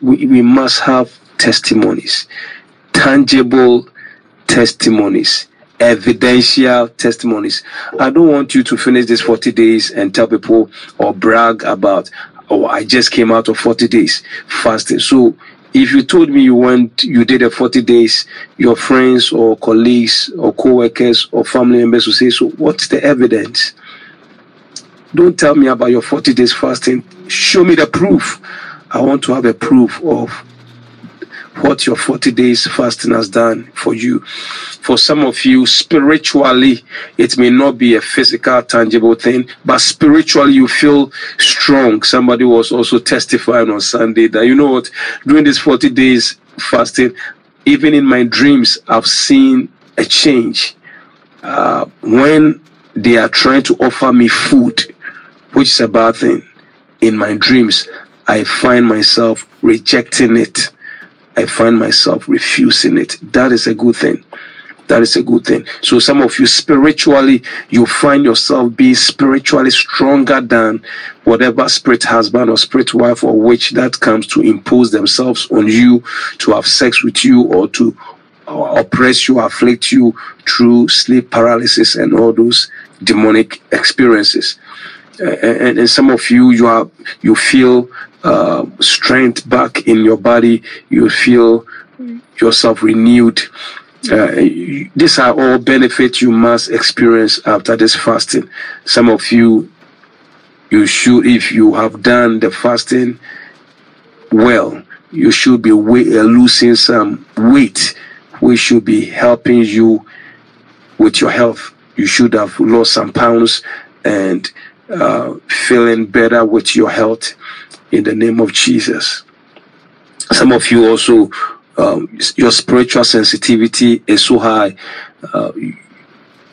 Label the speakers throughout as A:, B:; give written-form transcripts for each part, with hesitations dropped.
A: we must have testimonies, tangible testimonies, evidential testimonies. I don't want you to finish this 40 days and tell people or brag about, oh, I just came out of 40 days fasting. So if you told me you did a 40 days, your friends or colleagues or co-workers or family members will say, so what's the evidence? Don't tell me about your 40 days fasting. Show me the proof. I want to have a proof of what your 40 days fasting has done for you. For some of you, spiritually, it may not be a physical, tangible thing, but spiritually you feel strong. Somebody was also testifying on Sunday that, you know what, during this 40 days fasting, even in my dreams, I've seen a change. When they are trying to offer me food, which is a bad thing, in my dreams, I find myself rejecting it. I find myself refusing it. That is a good thing. That is a good thing. So some of you spiritually, you find yourself being spiritually stronger than whatever spirit husband or spirit wife or witch that comes to impose themselves on you, to have sex with you, or to oppress you, afflict you through sleep paralysis and all those demonic experiences. And some of you, you feel strength back in your body. You feel yourself renewed. These are all benefits you must experience after this fasting. Some of you should, if you have done the fasting well, you should be losing some weight, which should be helping you with your health. You should have lost some pounds and feeling better with your health in the name of Jesus. Some of you also, your spiritual sensitivity is so high.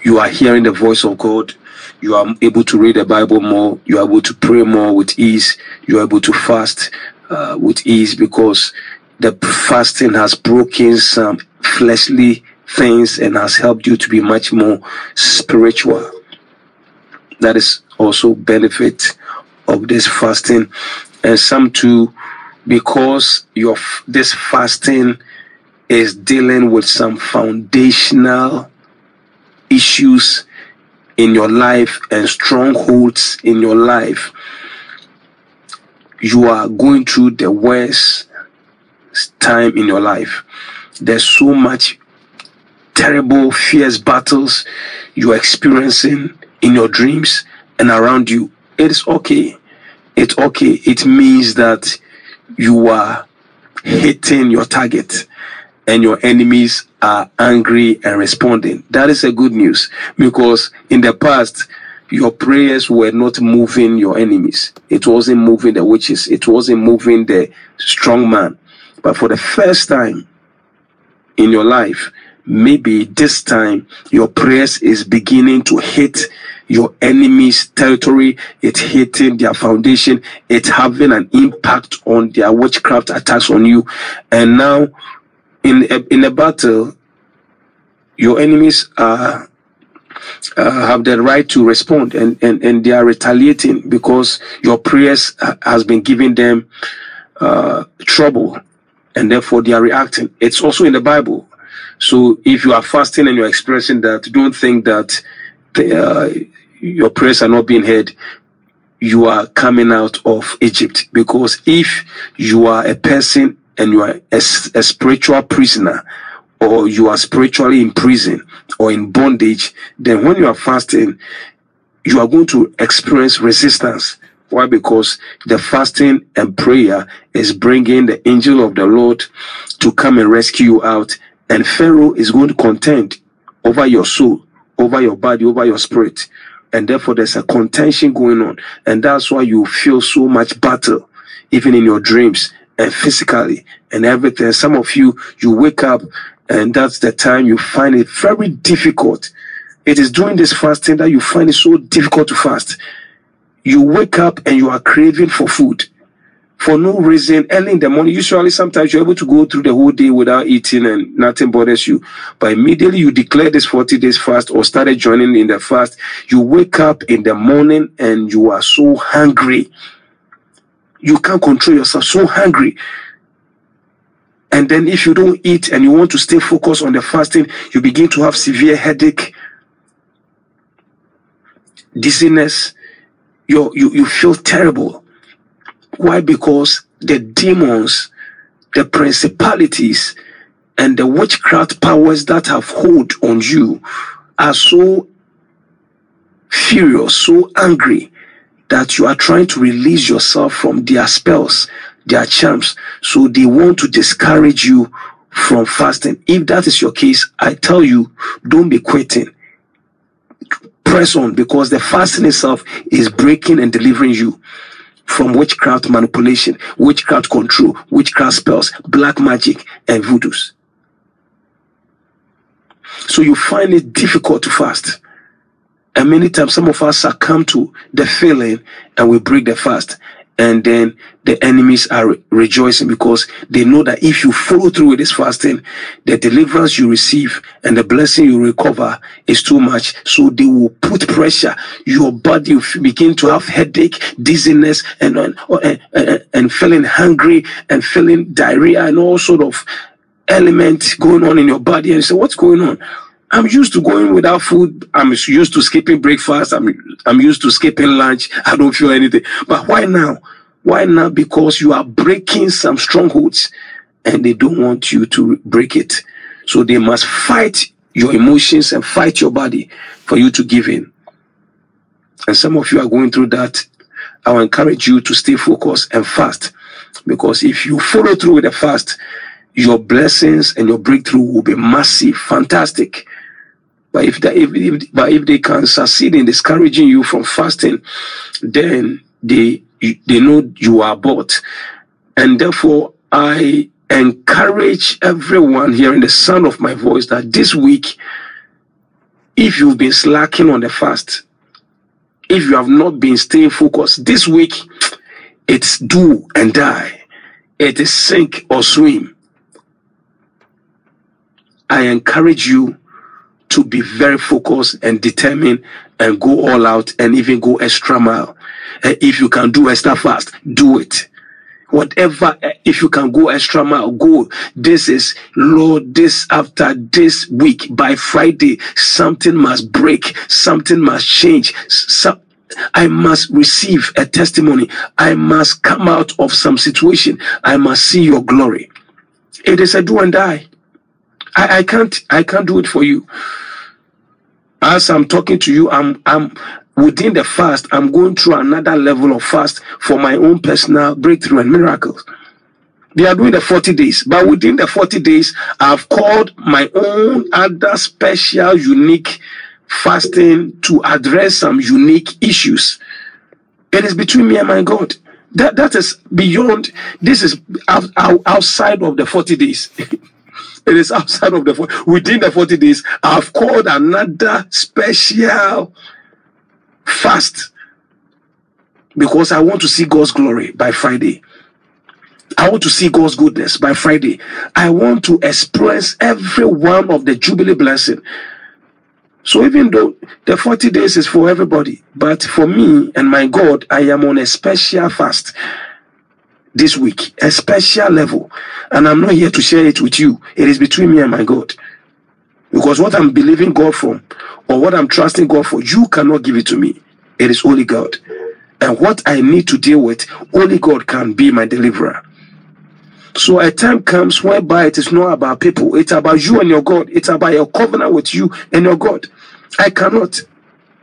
A: You are hearing the voice of God. You are able to read the Bible more. You are able to pray more with ease. You are able to fast with ease, because the fasting has broken some fleshly things and has helped you to be much more spiritual. That is also benefit of this fasting. And some too, because this fasting is dealing with some foundational issues in your life and strongholds in your life, you are going through the worst time in your life. There's so much terrible, fierce battles you are experiencing in your dreams and around you. It is okay. It's okay. It means that you are hitting your target and your enemies are angry and responding. That is a good news, because in the past, your prayers were not moving your enemies. It wasn't moving the witches. It wasn't moving the strong man. But for the first time in your life, maybe this time your prayers is beginning to hit your enemy's territory. It's hitting their foundation. It's having an impact on their witchcraft attacks on you. And now in a battle, your enemies have the right to respond, and they are retaliating because your prayers has been giving them trouble, and therefore they are reacting. It's also in the Bible. So if you are fasting and you're expressing that, don't think that your prayers are not being heard. You are coming out of Egypt, because if you are a person and you are a spiritual prisoner, or you are spiritually in prison or in bondage, then when you are fasting, you are going to experience resistance. Why? Because the fasting and prayer is bringing the angel of the Lord to come and rescue you out, and Pharaoh is going to contend over your soul, over your body, over your spirit, and therefore there's a contention going on, and that's why you feel so much battle, even in your dreams and physically and everything. Some of you wake up, and that's the time you find it very difficult. It is during this fasting that you find it so difficult to fast. You wake up and you are craving for food for no reason early in the morning. Usually, sometimes you're able to go through the whole day without eating and nothing bothers you. But immediately you declare this 40 days fast or started joining in the fast, you wake up in the morning and you are so hungry. You can't control yourself, so hungry. And then if you don't eat and you want to stay focused on the fasting, you begin to have severe headache, dizziness. You feel terrible. Why? Because the demons, the principalities, and the witchcraft powers that have hold on you are so furious, so angry, that you are trying to release yourself from their spells, their charms. So they want to discourage you from fasting. If that is your case, I tell you, don't be quitting. Press on, because the fasting itself is breaking and delivering you from witchcraft manipulation, witchcraft control, witchcraft spells, black magic, and voodoos. So you find it difficult to fast. And many times some of us succumb to the feeling and we break the fast. And then the enemies are rejoicing, because they know that if you follow through with this fasting, the deliverance you receive and the blessing you recover is too much. So they will put pressure. Your body will begin to have headache, dizziness, and feeling hungry and feeling diarrhea and all sort of elements going on in your body. And you say, what's going on? I'm used to going without food. I'm used to skipping breakfast. I'm used to skipping lunch. I don't feel anything. But why now? Why now? Because you are breaking some strongholds and they don't want you to break it. So they must fight your emotions and fight your body for you to give in. And some of you are going through that. I will encourage you to stay focused and fast. Because if you follow through with the fast, your blessings and your breakthrough will be massive, fantastic. But if they can succeed in discouraging you from fasting, then they know you are bought. And therefore, I encourage everyone hearing the sound of my voice that this week, if you've been slacking on the fast, if you have not been staying focused, this week, it's do and die. It is sink or swim. I encourage you to be very focused and determined and go all out and even go extra mile. If you can do extra fast, do it. Whatever, if you can go extra mile, go. This is, Lord, this after this week, by Friday, something must break, something must change. I must receive a testimony. I must come out of some situation. I must see your glory. It is a do and die. I can't do it for you. As I'm talking to you, I'm within the fast. I'm going through another level of fast for my own personal breakthrough and miracles. They are doing the 40 days, but within the 40 days, I've called my own other special, unique fasting to address some unique issues. It is between me and my God. That is beyond. This is outside of the 40 days. It is outside of within the 40 days, I've called another special fast because I want to see God's glory by Friday. I want to see God's goodness by Friday. I want to experience every one of the Jubilee blessing. So even though the 40 days is for everybody, but for me and my God, I am on a special fast this week, a special level, and I'm not here to share it with you. It is between me and my God, because what I'm believing God for, or what I'm trusting God for, you cannot give it to me. It is only God, and what I need to deal with, only God can be my deliverer. So a time comes whereby it is not about people, it's about you and your God. It's about your covenant with you and your God. I cannot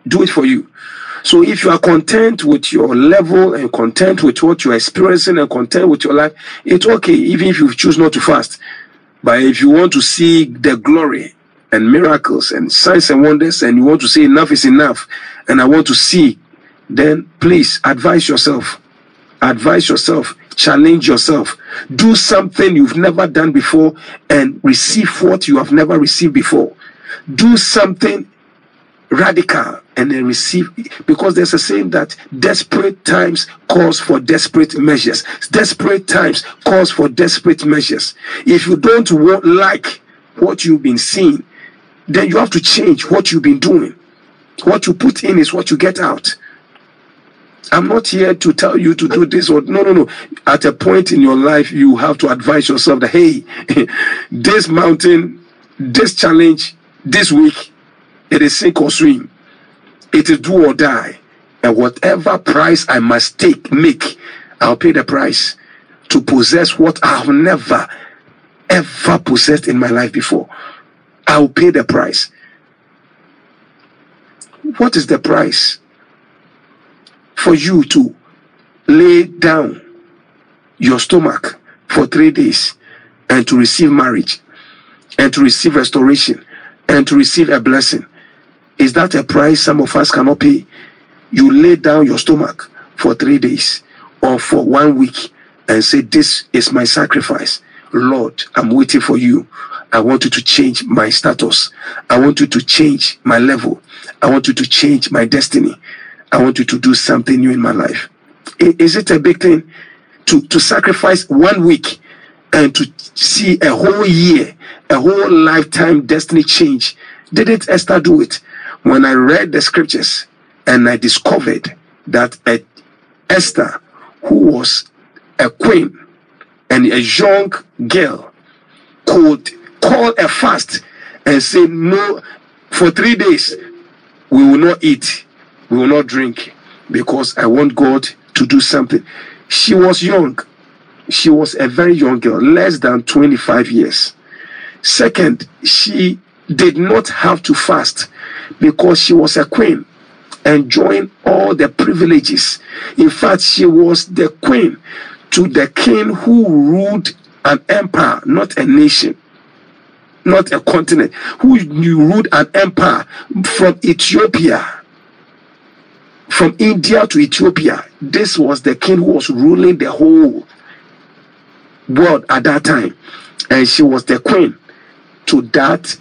A: do it for you. So if you are content with your level and content with what you're experiencing and content with your life, it's okay, even if you choose not to fast. But if you want to see the glory and miracles and signs and wonders, and you want to say enough is enough, and I want to see, then please advise yourself. Advise yourself. Challenge yourself. Do something you've never done before and receive what you have never received before. Do something radical and then receive, because there's a saying that desperate times calls for desperate measures. Desperate times calls for desperate measures. If you don't like what you've been seeing, then you have to change what you've been doing. What you put in is what you get out. I'm not here to tell you to do this or no. At a point in your life, you have to advise yourself that, hey, this mountain, this challenge, this week, it is sink or swim. It is do or die. And whatever price I must make, I'll pay the price to possess what I've never, ever possessed in my life before. I'll pay the price. What is the price? For you to lay down your stomach for 3 days and to receive marriage and to receive restoration and to receive a blessing. Is that a price some of us cannot pay? You lay down your stomach for 3 days or for 1 week and say, this is my sacrifice. Lord, I'm waiting for you. I want you to change my status. I want you to change my level. I want you to change my destiny. I want you to do something new in my life. Is it a big thing to sacrifice 1 week and to see a whole year, a whole lifetime destiny change? Didn't Esther do it? When I read the scriptures and I discovered that Esther, who was a queen and a young girl, could call a fast and say, no, for 3 days, we will not eat. We will not drink because I want God to do something. She was young. She was a very young girl, less than 25 years. Second, she did not have to fast because she was a queen, enjoying all the privileges. In fact, she was the queen to the king who ruled an empire, not a nation, not a continent, who ruled an empire from Ethiopia. From India to Ethiopia, this was the king who was ruling the whole world at that time. And she was the queen to that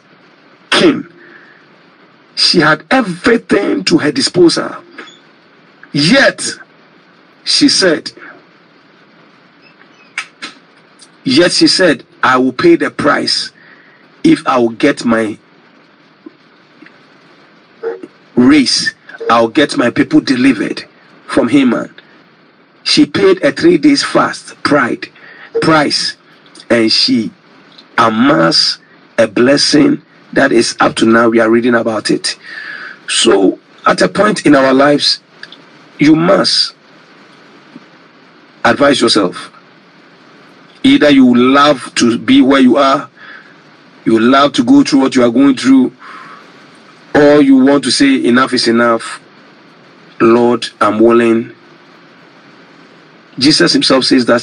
A: king. She had everything to her disposal. Yet, she said, I will pay the price if I will get my race. I'll get my people delivered from Haman. She paid a 3 days fast price, and she amassed a blessing that is up to now. We are reading about it. So at a point in our lives, you must advise yourself. Either you love to be where you are, you love to go through what you are going through, or you want to say enough is enough. Lord, I'm willing. Jesus himself says that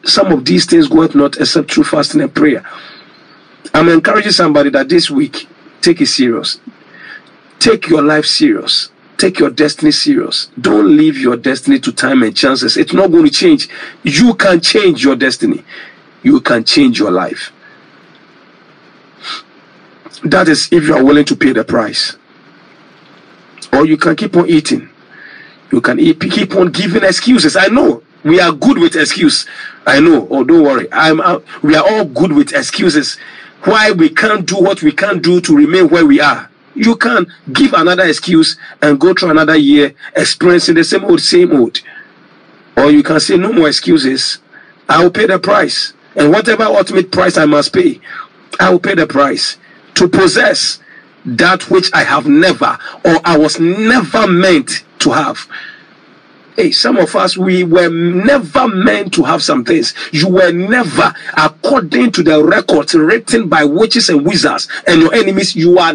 A: some of these things goeth not except through fasting and prayer. I'm encouraging somebody that this week, take it serious. Take your life serious. Take your destiny serious. Don't leave your destiny to time and chances. It's not going to change. You can change your destiny. You can change your life. That is if you are willing to pay the price. Or you can keep on eating. You can keep on giving excuses. I know we are good with excuse. I know. Oh, don't worry. We are all good with excuses. Why we can't do what we can't do to remain where we are. You can give another excuse and go through another year experiencing the same old. Or you can say no more excuses. I will pay the price. And whatever ultimate price I must pay, I will pay the price to possess that which I have never, or I was never meant to have. Hey, some of us, we were never meant to have some things. You were never, according to the records written by witches and wizards and your enemies, you were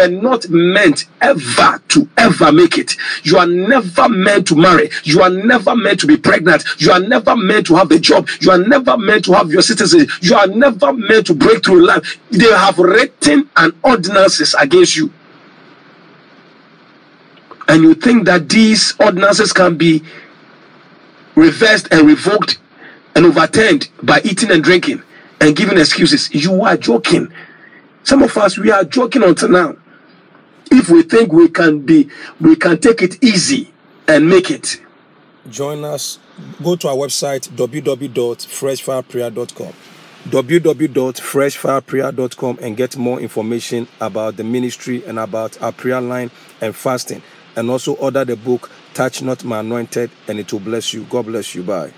A: not meant ever to ever make it. You are never meant to marry. You are never meant to be pregnant. You are never meant to have a job. You are never meant to have your citizenship. You are never meant to break through life. They have written an ordinances against you. And you think that these ordinances can be reversed and revoked and overturned by eating and drinking and giving excuses. You are joking. Some of us, we are joking until now. If we think we can take it easy and make it.
B: Join us. Go to our website, www.freshfireprayer.com. www.freshfireprayer.com and get more information about the ministry and about our prayer line and fasting. And also order the book touch not my anointed, and it will bless you. God bless you. Bye.